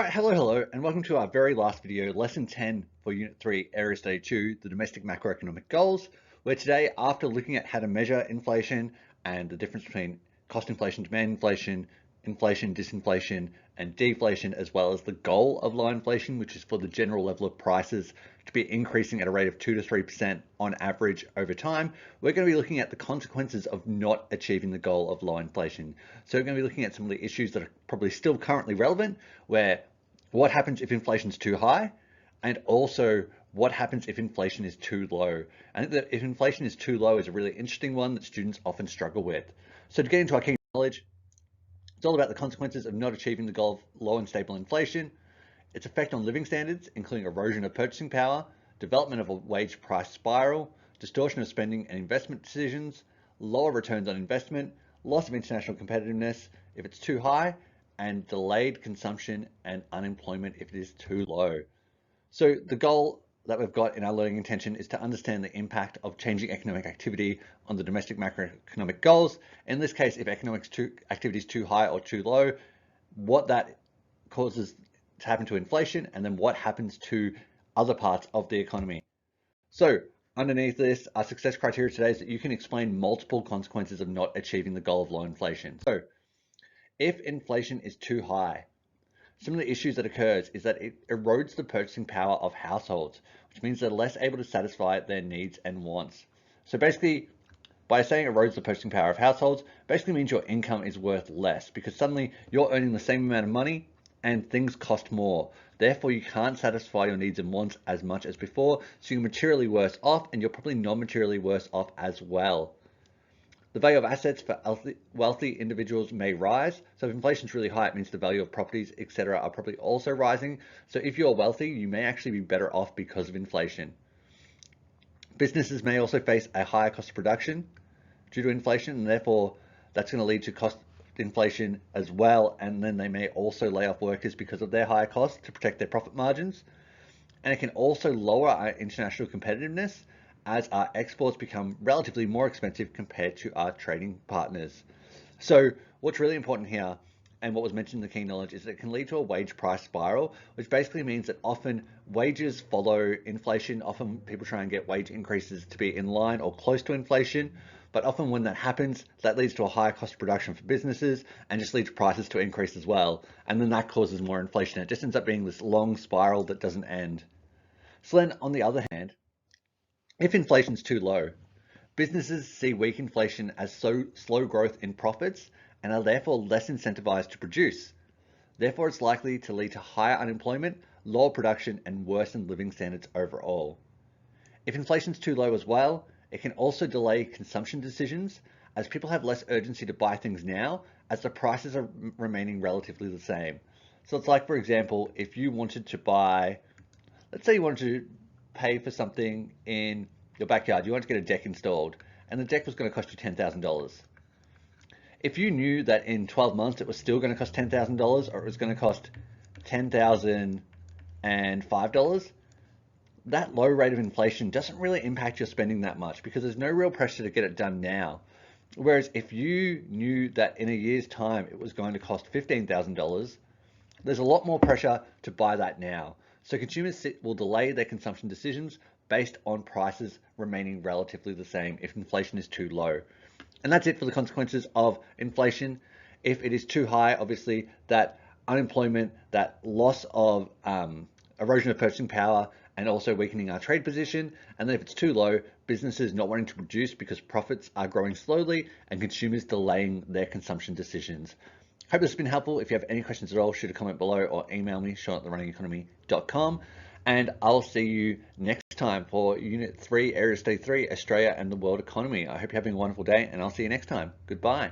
Alright, hello, and welcome to our very last video, Lesson 10 for Unit 3, Area Study 2, the Domestic Macroeconomic Goals, where today, after looking at how to measure inflation and the difference between cost inflation, demand inflation, inflation, disinflation, and deflation, as well as the goal of low inflation, which is for the general level of prices to be increasing at a rate of 2 to 3% on average over time, we're going to be looking at the consequences of not achieving the goal of low inflation. So we're going to be looking at some of the issues that are probably still currently relevant, where what happens if inflation is too high, and also what happens if inflation is too low. I think that if inflation is too low is a really interesting one that students often struggle with. So to get into our key knowledge, it's all about the consequences of not achieving the goal of low and stable inflation, its effect on living standards, including erosion of purchasing power, development of a wage price spiral, distortion of spending and investment decisions, lower returns on investment, loss of international competitiveness if it's too high, and delayed consumption and unemployment if it is too low. So the goal that we've got in our learning intention is to understand the impact of changing economic activity on the domestic macroeconomic goals. In this case, if economic activity is too high or too low, what that causes to happen to inflation, and then what happens to other parts of the economy. So underneath this, our success criteria today is that you can explain multiple consequences of not achieving the goal of low inflation. So if inflation is too high, some of the issues that occurs is that it erodes the purchasing power of households, which means they're less able to satisfy their needs and wants. So basically, by saying erodes the purchasing power of households, basically means your income is worth less because suddenly you're earning the same amount of money and things cost more. Therefore, you can't satisfy your needs and wants as much as before, so you're materially worse off, and you're probably non-materially worse off as well. The value of assets for wealthy individuals may rise. So if inflation is really high, it means the value of properties, etc., are probably also rising. So if you're wealthy, you may actually be better off because of inflation. Businesses may also face a higher cost of production due to inflation, and therefore that's going to lead to cost inflation as well. And then they may also lay off workers because of their higher costs to protect their profit margins. And it can also lower our international competitiveness as our exports become relatively more expensive compared to our trading partners. So what's really important here, and what was mentioned in the key knowledge, is that it can lead to a wage price spiral, which basically means that often wages follow inflation. Often people try and get wage increases to be in line or close to inflation, but often when that happens, that leads to a higher cost of production for businesses and just leads prices to increase as well. And then that causes more inflation. It just ends up being this long spiral that doesn't end. So then on the other hand, if inflation is too low, businesses see weak inflation as slow growth in profits and are therefore less incentivized to produce. Therefore, it's likely to lead to higher unemployment, lower production, and worsened living standards overall. If inflation is too low as well, it can also delay consumption decisions as people have less urgency to buy things now as the prices are remaining relatively the same. So it's like, for example, if you wanted to buy, let's say you wanted to pay for something in your backyard, you want to get a deck installed, and the deck was going to cost you $10,000. If you knew that in 12 months it was still going to cost $10,000, or it was going to cost $10,005, that low rate of inflation doesn't really impact your spending that much because there's no real pressure to get it done now. Whereas if you knew that in a year's time it was going to cost $15,000, there's a lot more pressure to buy that now. So consumers will delay their consumption decisions based on prices remaining relatively the same if inflation is too low. And that's it for the consequences of inflation. If it is too high, obviously that unemployment, that loss of erosion of purchasing power, and also weakening our trade position. And then if it's too low, businesses not wanting to produce because profits are growing slowly and consumers delaying their consumption decisions. Hope this has been helpful. If you have any questions at all, shoot a comment below or email me, sean@therunningeconomy.com. And I'll see you next time for Unit 3, Area Study 3, Australia and the World Economy. I hope you're having a wonderful day, and I'll see you next time. Goodbye.